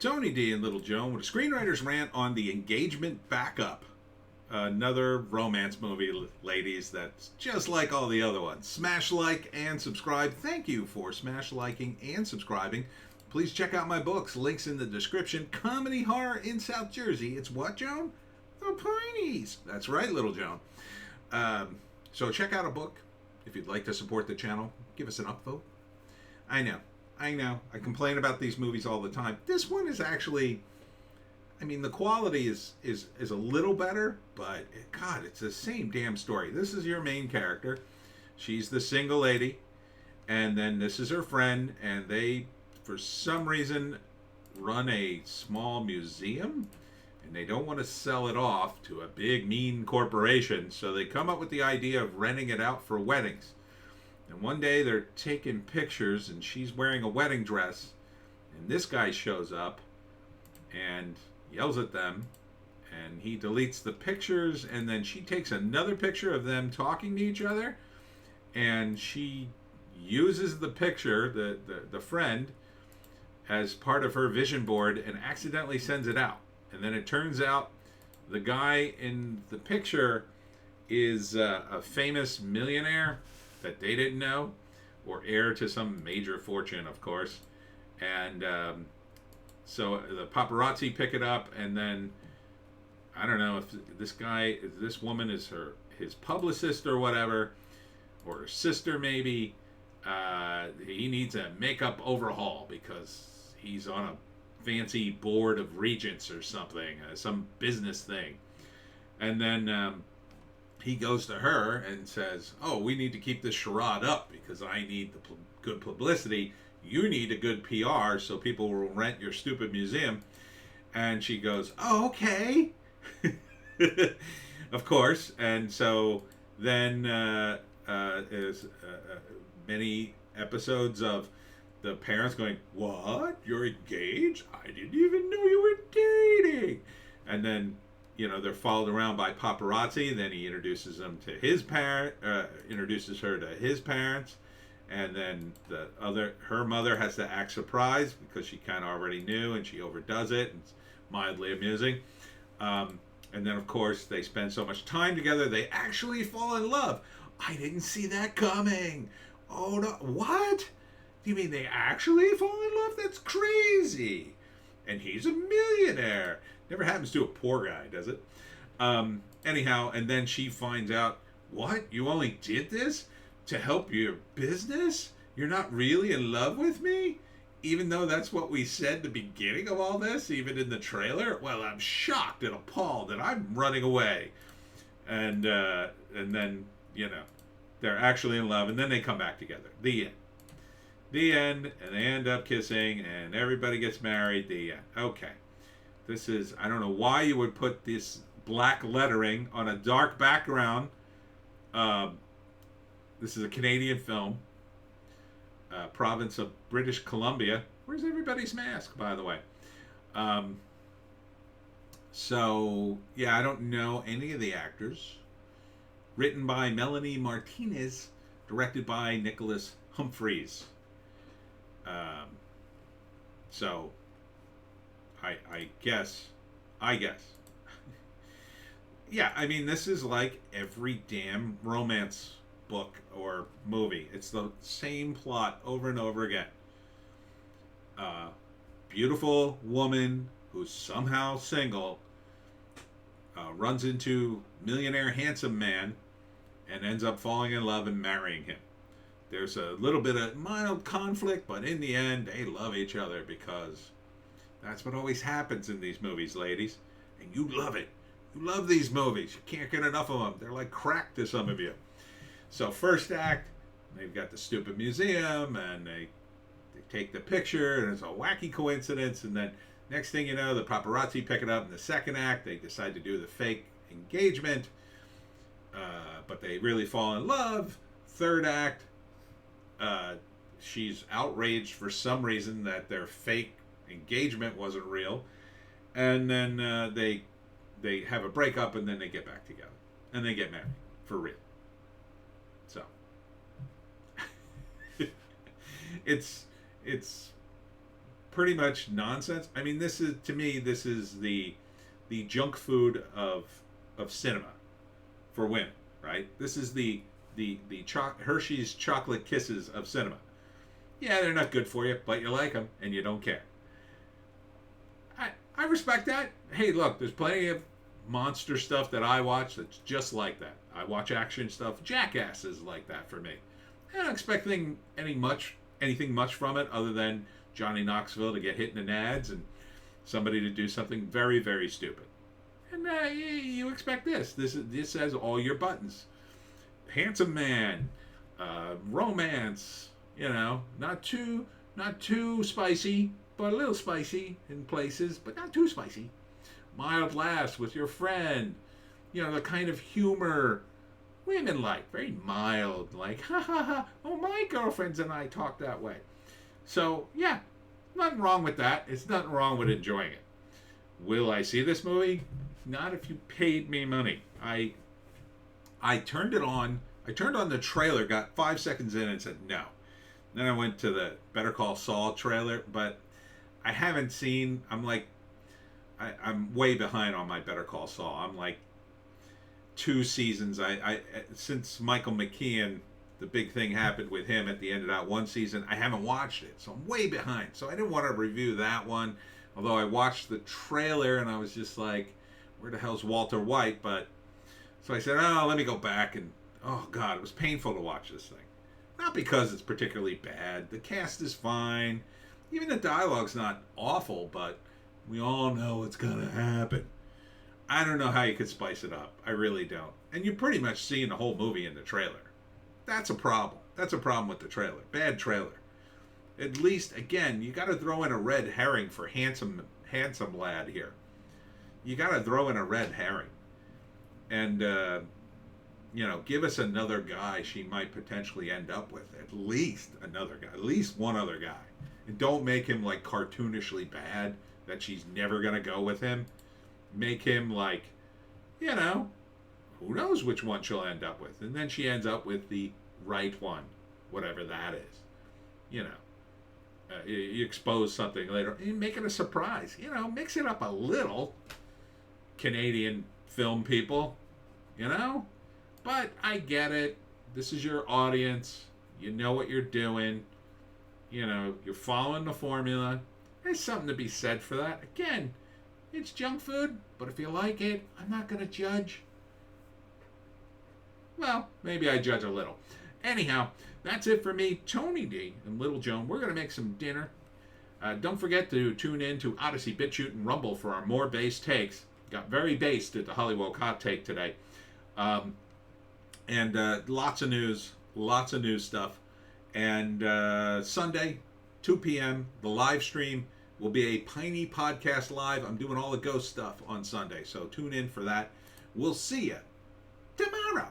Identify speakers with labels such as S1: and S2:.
S1: Tony D and Little Joan with a screenwriter's rant on the engagement backup. Another romance movie, ladies, that's just like all the other ones. Smash like and subscribe. Thank you for smash liking and subscribing. Please check out my books. Links in the description. Comedy horror in South Jersey. It's what, Joan? The Pineys. That's right, Little Joan. So check out a book. If you'd like to support the channel, give us an upvote. I know. I complain about these movies all the time. This one is actually, I mean, the quality is a little better, but God, it's the same damn story. This is your main character. She's the single lady, and then this is her friend, and they, for some reason, run a small museum, and they don't want to sell it off to a big, mean corporation, so they come up with the idea of renting it out for weddings. And one day they're taking pictures and she's wearing a wedding dress, and this guy shows up and yells at them, and he deletes the pictures, and then she takes another picture of them talking to each other, and she uses the picture, the friend, as part of her vision board and accidentally sends it out. And then it turns out the guy in the picture is a famous millionaire that they didn't know, or heir to some major fortune, of course. And so the paparazzi pick it up, and then I don't know if this woman is his publicist or whatever, or her sister maybe. He needs a makeup overhaul because he's on a fancy board of regents or something, some business thing. And then he goes to her and says, "Oh, we need to keep this charade up because I need the good publicity. You need a good PR so people will rent your stupid museum." And she goes, "Oh, okay." Of course. And so then there's many episodes of the parents going, "What? You're engaged? I didn't even know you were dating." And then, they're followed around by paparazzi. Then he introduces them to introduces her to his parents. And then her mother has to act surprised because she kind of already knew, and she overdoes it. And it's mildly amusing. And then, of course, they spend so much time together, they actually fall in love. I didn't see that coming. Oh, no. What? Do you mean they actually fall in love? That's crazy. And he's a millionaire. Never happens to a poor guy, does it? Anyhow, and then she finds out, what? You only did this to help your business? You're not really in love with me? Even though that's what we said at the beginning of all this, even in the trailer? Well, I'm shocked and appalled and I'm running away. And then, they're actually in love, and then they come back together. The end. The end, and they end up kissing, and everybody gets married. The end. Okay. This is, I don't know why you would put this black lettering on a dark background. This is a Canadian film. Province of British Columbia. Where's everybody's mask, by the way? So, yeah, I don't know any of the actors. Written by Melanie Martinez. Directed by Nicholas Humphreys. So, I guess. Yeah, I mean, this is like every damn romance book or movie. It's the same plot over and over again. Beautiful woman who's somehow single runs into millionaire handsome man and ends up falling in love and marrying him. There's a little bit of mild conflict, but in the end, they love each other because that's what always happens in these movies, ladies. And you love it. You love these movies. You can't get enough of them. They're like crack to some of you. So first act, they've got the stupid museum, and they take the picture, and it's a wacky coincidence. And then next thing you know, the paparazzi pick it up. In the second act, they decide to do the fake engagement, but they really fall in love. Third act, she's outraged for some reason that their fake engagement wasn't real, and then they have a breakup, and then they get back together, and they get married for real. So it's pretty much nonsense. I mean, this is, to me, this is the junk food of cinema for women, right? This is the Hershey's chocolate kisses of cinema. Yeah, they're not good for you, but you like them and you don't care. I respect that. Hey, look, there's plenty of monster stuff that I watch that's just like that. I watch action stuff. Jackass is like that for me. I don't expect anything much from it other than Johnny Knoxville to get hit in the nads and somebody to do something very, very stupid. And you expect this. This has all your buttons. Handsome man, romance, not too spicy, but a little spicy in places, but not too spicy. Mild laughs with your friend. The kind of humor women like. Very mild, like, ha ha ha, oh, my girlfriends and I talk that way. So, yeah, nothing wrong with that. It's nothing wrong with enjoying it. Will I see this movie? Not if you paid me money. I turned it on. I turned on the trailer, got 5 seconds in and said no. Then I went to the Better Call Saul trailer, but I haven't seen, I'm way behind on my Better Call Saul. I'm like 2 seasons. I since Michael McKean, the big thing happened with him at the end of that 1 season, I haven't watched it. So I'm way behind. So I didn't want to review that one. Although I watched the trailer and I was just like, where the hell's Walter White? But so I said, oh, let me go back, and oh God, it was painful to watch this thing. Not because it's particularly bad. The cast is fine. Even the dialogue's not awful, but we all know what's gonna happen. I don't know how you could spice it up. I really don't. And you're pretty much seeing the whole movie in the trailer. That's a problem. That's a problem with the trailer. Bad trailer. At least, again, you got to throw in a red herring for handsome lad here. You got to throw in a red herring. And, give us another guy she might potentially end up with. At least another guy. At least one other guy. And don't make him, like, cartoonishly bad that she's never going to go with him. Make him, like, who knows which one she'll end up with. And then she ends up with the right one, whatever that is. You expose something later. You make it a surprise. Mix it up a little, Canadian film people. But I get it. This is your audience. You know what you're doing. You're following the formula. There's something to be said for that. Again, it's junk food, but if you like it, I'm not going to judge. Well, maybe I judge a little. Anyhow, that's it for me, Tony D and Little Joan. We're going to make some dinner. Don't forget to tune in to Odysee, Bitchute, and Rumble for our more bass takes. Got very based at the Hollywoke hot take today. And lots of news stuff. And Sunday, 2 p.m., the live stream will be a Piney podcast live. I'm doing all the ghost stuff on Sunday, so tune in for that. We'll see you tomorrow.